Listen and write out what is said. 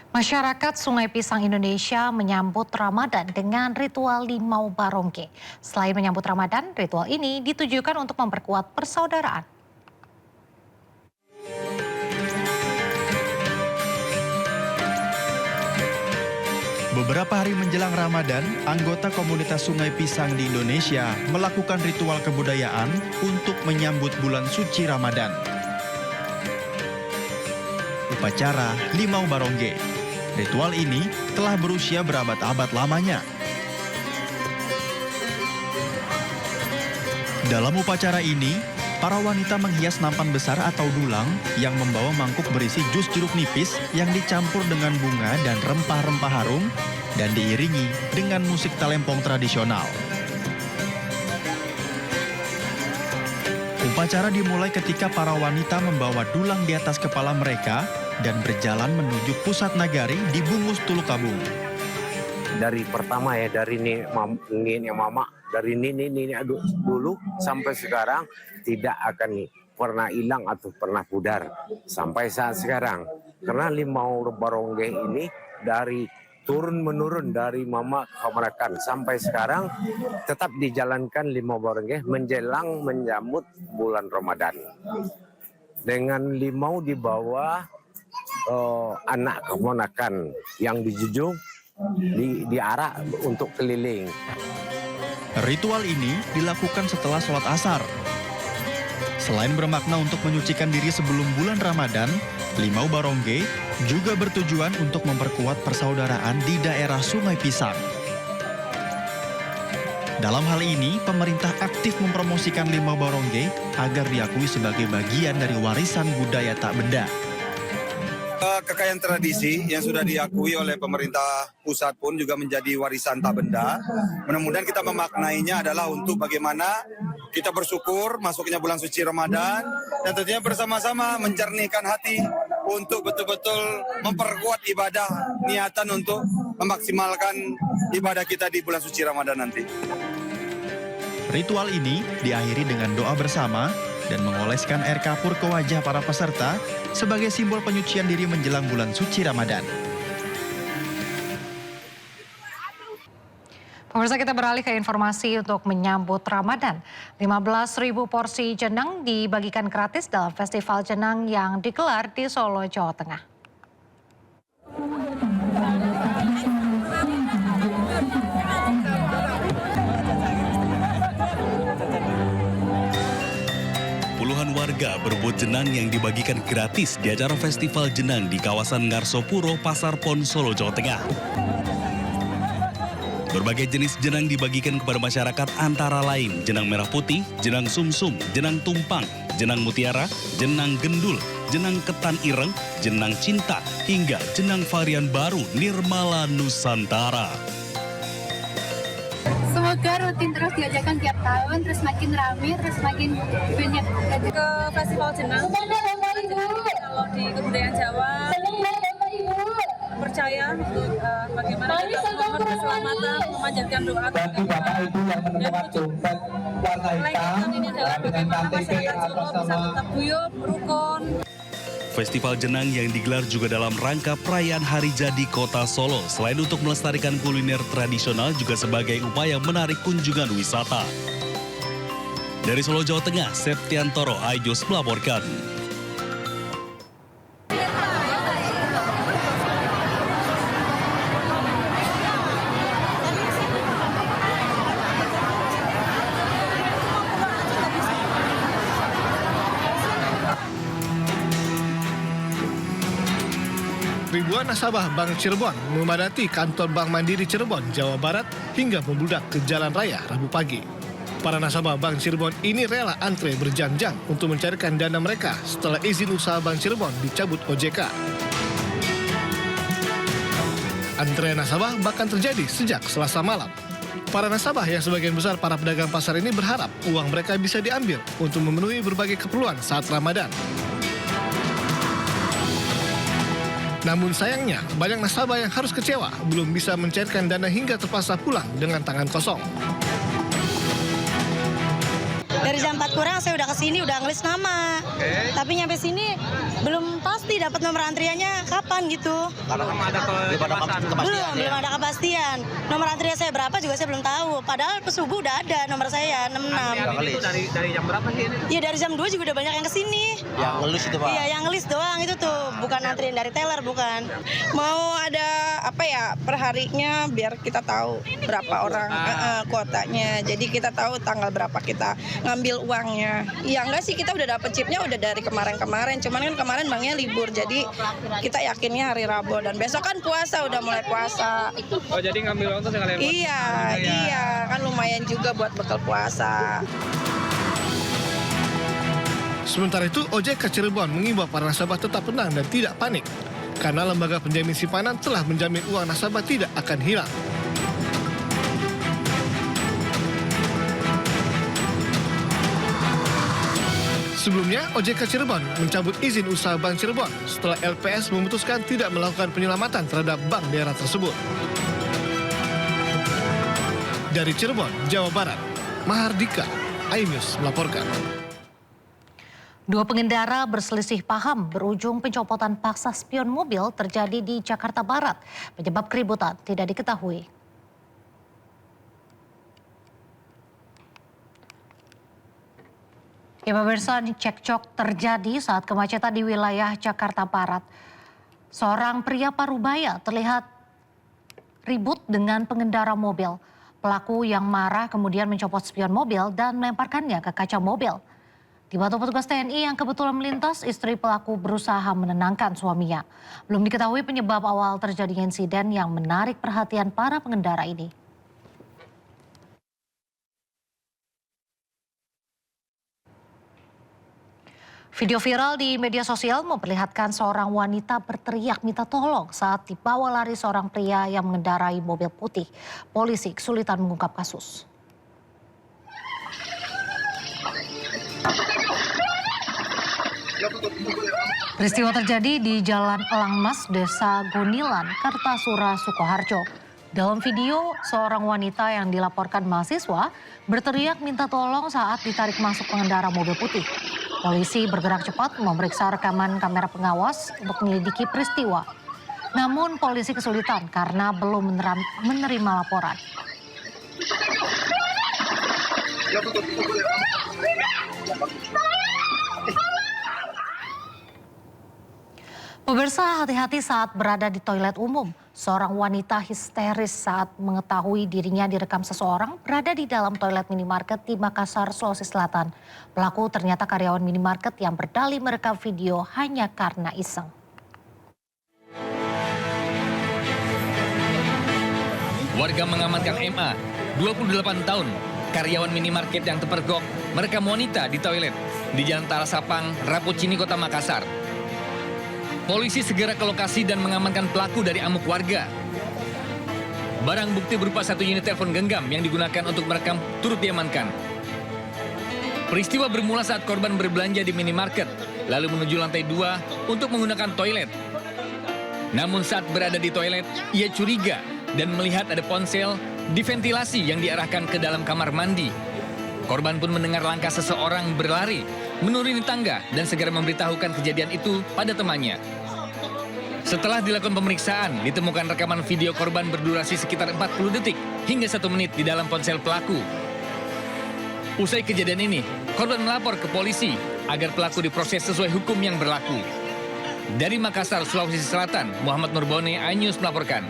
Masyarakat Sungai Pisang Indonesia menyambut Ramadan dengan ritual Limau Barongge. Selain menyambut Ramadan, ritual ini ditujukan untuk memperkuat persaudaraan. Beberapa hari menjelang Ramadan, anggota komunitas Sungai Pisang di Indonesia melakukan ritual kebudayaan untuk menyambut bulan suci Ramadan. Upacara Limau Barongge. Ritual ini telah berusia berabad-abad lamanya. Dalam upacara ini, para wanita menghias nampan besar atau dulang yang membawa mangkuk berisi jus jeruk nipis yang dicampur dengan bunga dan rempah-rempah harum dan diiringi dengan musik talempong tradisional. Upacara dimulai ketika para wanita membawa dulang di atas kepala mereka dan berjalan menuju pusat nagari dibungkus tulu kabung. Dari pertama ya, dari ini mama, dari ini dulu sampai sekarang tidak akan pernah hilang atau pernah pudar sampai saat sekarang. Karena Limau Barongge ini dari turun menurun dari mama keponakan sampai sekarang tetap dijalankan Limau Barongge menjelang menyambut bulan Ramadan. Dengan limau di bawah anak keponakan yang dijunjung diarak untuk keliling. Ritual ini dilakukan setelah sholat asar. Selain bermakna untuk menyucikan diri sebelum bulan Ramadan, Limau Barongge juga bertujuan untuk memperkuat persaudaraan di daerah Sungai Pisang. Dalam hal ini, pemerintah aktif mempromosikan Limau Barongge agar diakui sebagai bagian dari warisan budaya tak benda. Kekayaan tradisi yang sudah diakui oleh pemerintah pusat pun juga menjadi warisan tak benda. Mudah-mudahan kita memaknainya adalah untuk bagaimana kita bersyukur masuknya bulan suci Ramadan dan tentunya bersama-sama mencernihkan hati untuk betul-betul memperkuat ibadah, niatan untuk memaksimalkan ibadah kita di bulan suci Ramadan nanti. Ritual ini diakhiri dengan doa bersama dan mengoleskan air kapur ke wajah para peserta sebagai simbol penyucian diri menjelang bulan suci Ramadan. Pemirsa, kita beralih ke informasi untuk menyambut Ramadan. 15.000 porsi jenang dibagikan gratis dalam festival jenang yang digelar di Solo, Jawa Tengah. Puluhan warga berebut jenang yang dibagikan gratis di acara festival jenang di kawasan Ngarsopuro, Pasar Pon, Solo, Jawa Tengah. Berbagai jenis jenang dibagikan kepada masyarakat antara lain jenang merah putih, jenang sumsum, jenang tumpang, jenang mutiara, jenang gendul, jenang ketan ireng, jenang cinta, hingga jenang varian baru Nirmala Nusantara. Semoga rutin terus diajarkan tiap tahun, terus makin ramai, terus makin banyak ke festival jenang. Kalau di kebudayaan Jawa percaya untuk bagaimana kita memohon keselamatan, memanjatkan doa kepada Tuhan. Dan ini adalah bagaimana masyarakat Solo bisa tetap guyup, rukun. Festival jenang yang digelar juga dalam rangka perayaan Hari Jadi Kota Solo. Selain untuk melestarikan kuliner tradisional, juga sebagai upaya menarik kunjungan wisata. Dari Solo, Jawa Tengah, Septiantoro Ayus melaporkan. Ribuan nasabah Bank Cirebon memadati kantor Bank Mandiri Cirebon, Jawa Barat hingga membludak ke jalan raya Rabu pagi. Para nasabah Bank Cirebon ini rela antre berjam-jam untuk mencairkan dana mereka setelah izin usaha Bank Cirebon dicabut OJK. Antrean nasabah bahkan terjadi sejak Selasa malam. Para nasabah yang sebagian besar para pedagang pasar ini berharap uang mereka bisa diambil untuk memenuhi berbagai keperluan saat Ramadan. Namun sayangnya, banyak nasabah yang harus kecewa belum bisa mencairkan dana hingga terpaksa pulang dengan tangan kosong. Dari jam 4 kurang saya udah kesini, udah ngelis nama. Tapi nyampe sini belum pasti dapat nomor antriannya kapan gitu. Belum ada kepastian. Belum ada kepastian. Nomor antrian saya berapa juga saya belum tahu. Padahal subuh udah ada nomor saya 66. Itu dari jam berapa sih ini? Iya dari jam 2 juga udah banyak yang kesini. Yang ngelus itu, Pak? Iya yang ngelis doang itu tuh, bukan antrian dari teller bukan. Mau ada perharinya biar kita tahu berapa orang kuotanya. Jadi kita tahu tanggal berapa kita ngambil uangnya. Ya enggak sih, kita udah dapet chipnya udah dari kemarin-kemarin. Cuman kan kemarin banknya libur, jadi kita yakinnya hari Rabu dan besok kan puasa, udah mulai puasa. Oh jadi ngambil uang tuh sekalian? Iya, kan lumayan juga buat bekal puasa. Sementara itu, OJK Cirebon mengimbau para nasabah tetap tenang dan tidak panik, karena lembaga penjamin simpanan telah menjamin uang nasabah tidak akan hilang. Sebelumnya, OJK Cirebon mencabut izin usaha Bank Cirebon setelah LPS memutuskan tidak melakukan penyelamatan terhadap bank daerah tersebut. Dari Cirebon, Jawa Barat, Mahardika, iNews melaporkan. Dua pengendara berselisih paham berujung pencopotan paksa spion mobil terjadi di Jakarta Barat. Penyebab keributan tidak diketahui. Ya pemirsa, cekcok terjadi saat kemacetan di wilayah Jakarta Barat. Seorang pria parubaya terlihat ribut dengan pengendara mobil. Pelaku yang marah kemudian mencopot spion mobil dan melemparkannya ke kaca mobil. Dibantu petugas TNI yang kebetulan melintas, istri pelaku berusaha menenangkan suaminya. Belum diketahui penyebab awal terjadinya insiden yang menarik perhatian para pengendara ini. Video viral di media sosial memperlihatkan seorang wanita berteriak minta tolong saat dibawa lari seorang pria yang mengendarai mobil putih. Polisi kesulitan mengungkap kasus. Peristiwa terjadi di Jalan Elangmas, Desa Gonilan, Kartasura, Sukoharjo. Dalam video, seorang wanita yang dilaporkan mahasiswa berteriak minta tolong saat ditarik masuk pengendara mobil putih. Polisi bergerak cepat memeriksa rekaman kamera pengawas untuk menyelidiki peristiwa. Namun polisi kesulitan karena belum menerima laporan. Pemirsa, hati-hati saat berada di toilet umum. Seorang wanita histeris saat mengetahui dirinya direkam seseorang berada di dalam toilet minimarket di Makassar, Sulawesi Selatan. Pelaku ternyata karyawan minimarket yang berdalih merekam video hanya karena iseng. Warga mengamankan MA, 28 tahun, karyawan minimarket yang terpergok merekam wanita di toilet di Jalan Talasapang, Rapucini, Kota Makassar. Polisi segera ke lokasi dan mengamankan pelaku dari amuk warga. Barang bukti berupa satu unit telepon genggam yang digunakan untuk merekam turut diamankan. Peristiwa bermula saat korban berbelanja di minimarket, lalu menuju lantai 2 untuk menggunakan toilet. Namun saat berada di toilet, ia curiga dan melihat ada ponsel di ventilasi yang diarahkan ke dalam kamar mandi. Korban pun mendengar langkah seseorang berlari, menuruni tangga dan segera memberitahukan kejadian itu pada temannya. Setelah dilakukan pemeriksaan, ditemukan rekaman video korban berdurasi sekitar 40 detik hingga 1 menit di dalam ponsel pelaku. Usai kejadian ini, korban melapor ke polisi agar pelaku diproses sesuai hukum yang berlaku. Dari Makassar, Sulawesi Selatan, Muhammad Nurbone, iNews melaporkan.